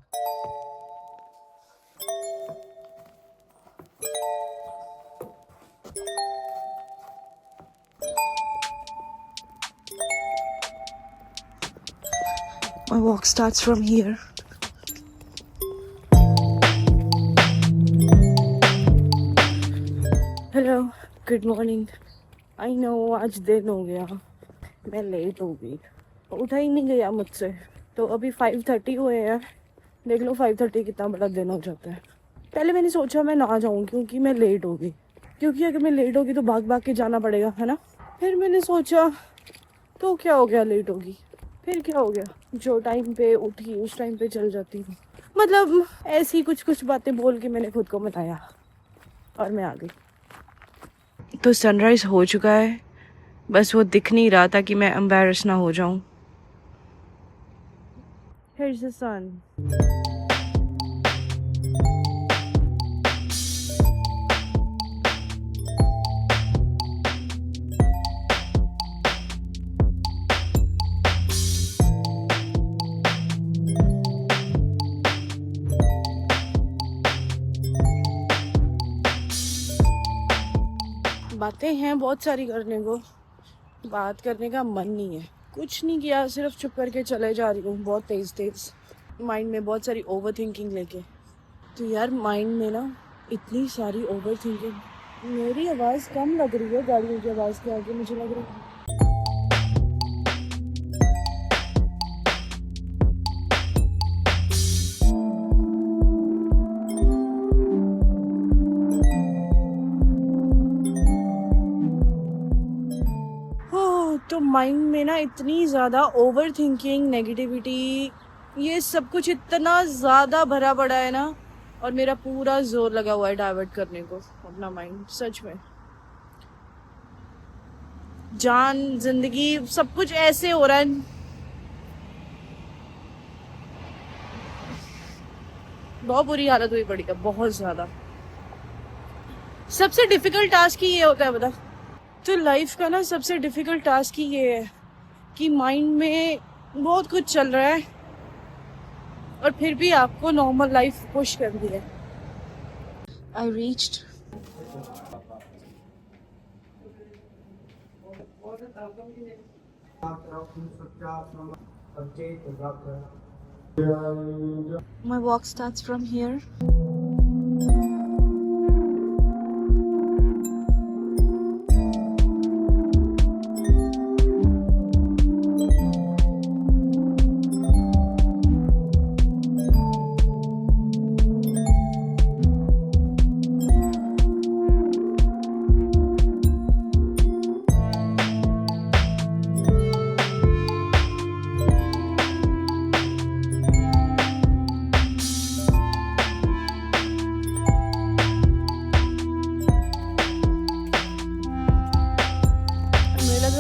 My walk starts from here. Hello, good morning. I know आज दिन हो गया, मैं लेट हो गई, उठा ही नहीं गया मुझसे। तो अभी 5:30 हुए हैं। देख लो 5:30 कितना बड़ा दिन हो जाता है। पहले मैंने सोचा मैं ना जाऊँ क्योंकि मैं लेट हो गई, क्योंकि अगर मैं लेट होगी तो भाग भाग के जाना पड़ेगा, है ना। फिर मैंने सोचा तो क्या हो गया, लेट होगी, फिर क्या हो गया, जो टाइम पे उठी उस टाइम पे चल जाती हूँ। मतलब ऐसी कुछ कुछ बातें बोल के मैंने खुद को मनाया और मैं आ गई। तो सनराइज हो चुका है, बस वो दिख नहीं रहा था कि मैं एम्बैरस ना हो जाऊं। Here's the sun. बातें हैं बहुत सारी करने को, बात करने का मन नहीं है। कुछ नहीं किया, सिर्फ चुप करके चले जा रही हूँ बहुत तेज तेज, माइंड में बहुत सारी ओवर थिंकिंग लेके। तो यार माइंड में ना इतनी सारी ओवर थिंकिंग। मेरी आवाज़ कम लग रही है गाड़ियों की आवाज़ के आगे, मुझे लग रहा है। तो माइंड में ना इतनी ज़्यादा ओवर थिंकिंग, नेगेटिविटी, ये सब कुछ इतना ज़्यादा भरा पड़ा है ना, और मेरा पूरा जोर लगा हुआ है डाइवर्ट करने को अपना माइंड। सच में जान जिंदगी सब कुछ ऐसे हो रहा है। बहुत बुरी हालत हुई पड़ी है, बहुत ज़्यादा। सबसे डिफिकल्ट टास्क ही ये होता है, बता। तो लाइफ का ना सबसे डिफिकल्ट टास्क ही ये है कि माइंड में बहुत कुछ चल रहा है और फिर भी आपको नॉर्मल लाइफ पुश कर दी है। I reached. My walk starts from here.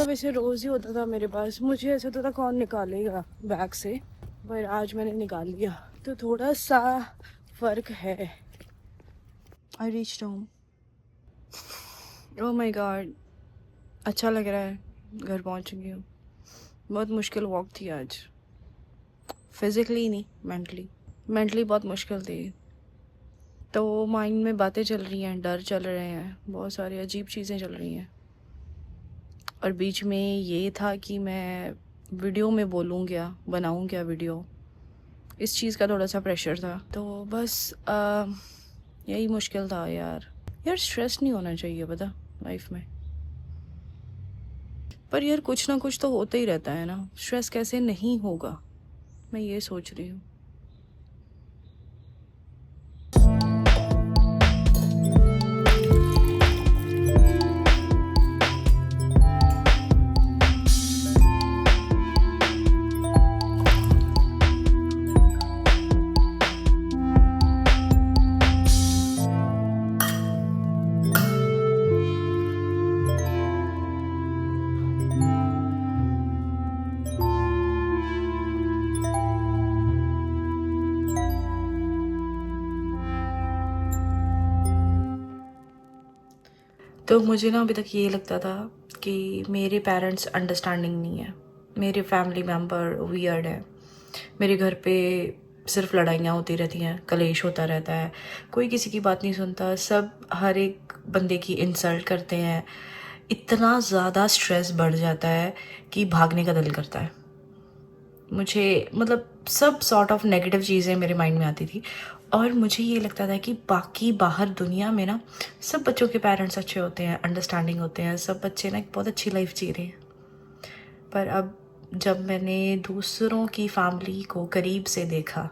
वैसे रोज ही होता था मेरे पास, मुझे ऐसा होता था कौन निकालेगा बैग से, पर आज मैंने निकाल लिया तो थोड़ा सा फर्क है। I reached home. Oh my God, अच्छा लग रहा है, घर पहुंच गई हूँ। बहुत मुश्किल वॉक थी आज, फिजिकली नहीं, मेंटली बहुत मुश्किल थी। तो माइंड में बातें चल रही हैं, डर चल रहे हैं, बहुत सारी अजीब चीज़ें चल रही हैं। और बीच में ये था कि मैं वीडियो में बोलूँ क्या, बनाऊँ क्या वीडियो, इस चीज़ का थोड़ा सा प्रेशर था। तो बस यही मुश्किल था यार। स्ट्रेस नहीं होना चाहिए पता लाइफ में, पर यार कुछ ना कुछ तो होता ही रहता है ना। स्ट्रेस कैसे नहीं होगा, मैं ये सोच रही हूँ। तो मुझे ना अभी तक ये लगता था कि मेरे पेरेंट्स अंडरस्टैंडिंग नहीं है, मेरे फैमिली मेम्बर वियर्ड है, मेरे घर पे सिर्फ लड़ाइयाँ होती रहती हैं, कलेश होता रहता है, कोई किसी की बात नहीं सुनता, सब हर एक बंदे की इंसल्ट करते हैं। इतना ज़्यादा स्ट्रेस बढ़ जाता है कि भागने का दिल करता है मुझे। मतलब सब सॉर्ट ऑफ नेगेटिव चीज़ें मेरे माइंड में आती थी, और मुझे ये लगता था कि बाकी बाहर दुनिया में ना सब बच्चों के पेरेंट्स अच्छे होते हैं, अंडरस्टैंडिंग होते हैं, सब बच्चे ना एक बहुत अच्छी लाइफ जी रहे हैं। पर अब जब मैंने दूसरों की फैमिली को करीब से देखा,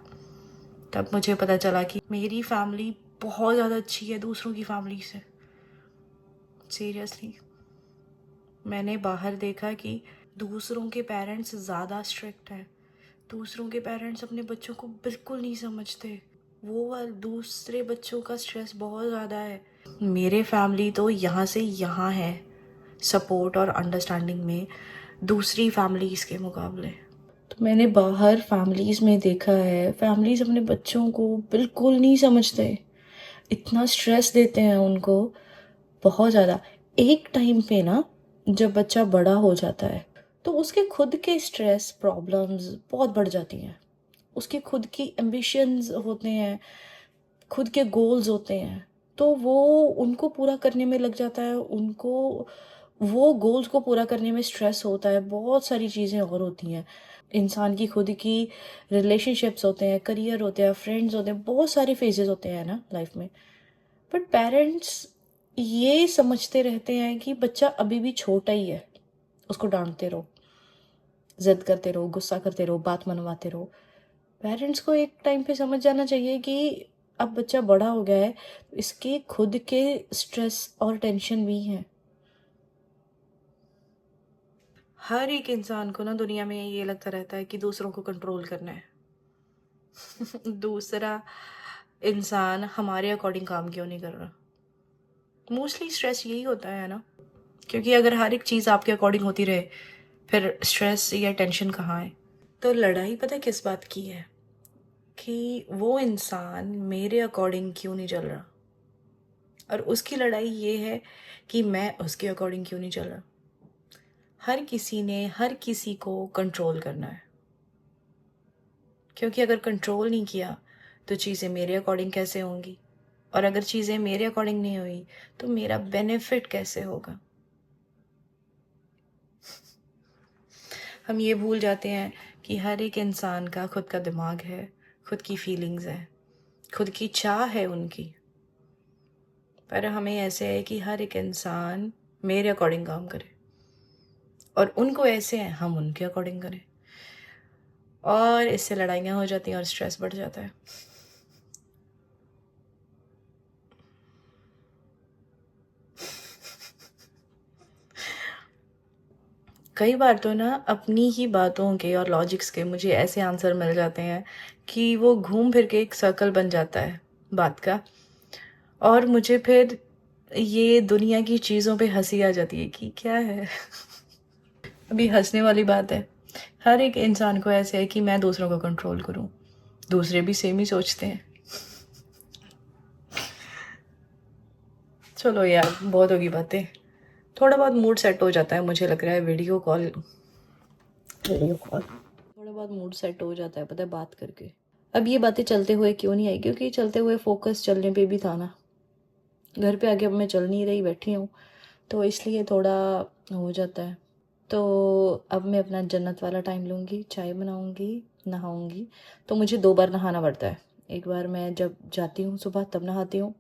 तब मुझे पता चला कि मेरी फैमिली बहुत ज़्यादा अच्छी है दूसरों की फैमिली से। सीरियसली, मैंने बाहर देखा कि दूसरों के पेरेंट्स ज़्यादा स्ट्रिक्ट हैं, दूसरों के पेरेंट्स अपने बच्चों को बिल्कुल नहीं समझते, वो वाला दूसरे बच्चों का स्ट्रेस बहुत ज़्यादा है। मेरे फैमिली तो यहाँ से यहाँ है सपोर्ट और अंडरस्टैंडिंग में दूसरी फैमिलीज़ के मुकाबले। तो मैंने बाहर फैमिलीज़ में देखा है, फैमिलीज़ अपने बच्चों को बिल्कुल नहीं समझते, इतना स्ट्रेस देते हैं उनको, बहुत ज़्यादा। एक टाइम पे ना जब बच्चा बड़ा हो जाता है तो उसके खुद के स्ट्रेस प्रॉब्लम्स बहुत बढ़ जाती हैं, उसके खुद की एम्बिशंस होते हैं, खुद के गोल्स होते हैं, तो वो उनको पूरा करने में लग जाता है, उनको वो गोल्स को पूरा करने में स्ट्रेस होता है, बहुत सारी चीज़ें और होती हैं। इंसान की खुद की रिलेशनशिप्स होते हैं, करियर होते हैं, फ्रेंड्स होते हैं, बहुत सारे फेजेस होते हैं ना लाइफ में। बट पेरेंट्स ये समझते रहते हैं कि बच्चा अभी भी छोटा ही है, उसको डांटते रहो, जिद करते रहो, गुस्सा करते रहो, बात मनवाते रहो। पेरेंट्स को एक टाइम पे समझ जाना चाहिए कि अब बच्चा बड़ा हो गया है, तो इसके खुद के स्ट्रेस और टेंशन भी हैं। हर एक इंसान को ना दुनिया में ये लगता रहता है कि दूसरों को कंट्रोल करना है। दूसरा इंसान हमारे अकॉर्डिंग काम क्यों नहीं कर रहा। मोस्टली स्ट्रेस यही होता है ना, क्योंकि अगर हर एक चीज़ आपके अकॉर्डिंग होती रहे, फिर स्ट्रेस या टेंशन कहाँ है। तो लड़ाई पता किस बात की है कि वो इंसान मेरे अकॉर्डिंग क्यों नहीं चल रहा, और उसकी लड़ाई ये है कि मैं उसके अकॉर्डिंग क्यों नहीं चल रहा। हर किसी ने हर किसी को कंट्रोल करना है, क्योंकि अगर कंट्रोल नहीं किया तो चीज़ें मेरे अकॉर्डिंग कैसे होंगी, और अगर चीज़ें मेरे अकॉर्डिंग नहीं हुई तो मेरा बेनिफिट कैसे होगा। हम ये भूल जाते हैं कि हर एक इंसान का खुद का दिमाग है, खुद की फीलिंग्स है, खुद की चाह है उनकी। पर हमें ऐसे है कि हर एक इंसान मेरे अकॉर्डिंग काम करे, और उनको ऐसे है हम उनके अकॉर्डिंग करें, और इससे लड़ाइयाँ हो जाती हैं और स्ट्रेस बढ़ जाता है। कई बार तो ना अपनी ही बातों के और लॉजिक्स के मुझे ऐसे आंसर मिल जाते हैं कि वो घूम फिर के एक सर्कल बन जाता है बात का, और मुझे फिर ये दुनिया की चीज़ों पे हंसी आ जाती है कि क्या है। अभी हंसने वाली बात है, हर एक इंसान को ऐसे है कि मैं दूसरों को कंट्रोल करूं, दूसरे भी सेम ही सोचते हैं। चलो यार, बहुत होगी बातें। थोड़ा बहुत मूड सेट हो जाता है, मुझे लग रहा है थोड़ा बहुत मूड सेट हो जाता है पता है बात करके। अब ये बातें चलते हुए क्यों नहीं आई, क्योंकि चलते हुए फोकस चलने पे भी था ना। घर पे आके अब मैं चल नहीं रही, बैठी हूँ, तो इसलिए थोड़ा हो जाता है। तो अब मैं अपना जन्नत वाला टाइम लूँगी, चाय बनाऊँगी, नहाऊँगी। तो मुझे 2 बार नहाना पड़ता है। एक बार मैं जब जाती हूँ सुबह तब नहाती हूँ,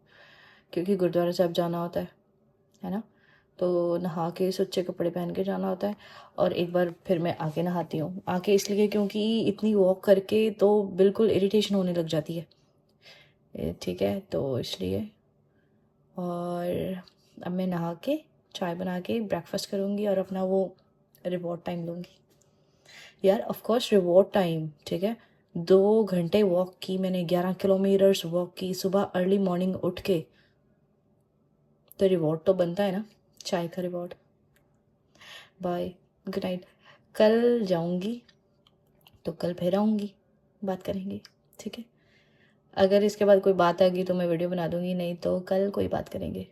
क्योंकि गुरुद्वारा साहब जाना होता है ना, तो नहा के सुच्चे कपड़े पहन के जाना होता है। और एक बार फिर मैं आके नहाती हूँ, आके इसलिए क्योंकि इतनी वॉक करके तो बिल्कुल इरिटेशन होने लग जाती है, ठीक है, तो इसलिए। और अब मैं नहा के चाय बना के ब्रेकफास्ट करूँगी और अपना वो रिवॉर्ड टाइम लूँगी। यार ऑफ कोर्स रिवॉर्ड टाइम, ठीक है। 2 घंटे वॉक की मैंने, 11 किलोमीटर्स वॉक की सुबह अर्ली मॉर्निंग उठ के, तो रिवॉर्ड तो बनता है ना, चाय का रिवॉर्ड। Bye, good night. कल जाऊँगी तो कल फिर आऊँगी, बात करेंगे, ठीक है। अगर इसके बाद कोई बात आ गई तो मैं वीडियो बना दूँगी, नहीं तो कल कोई बात करेंगे।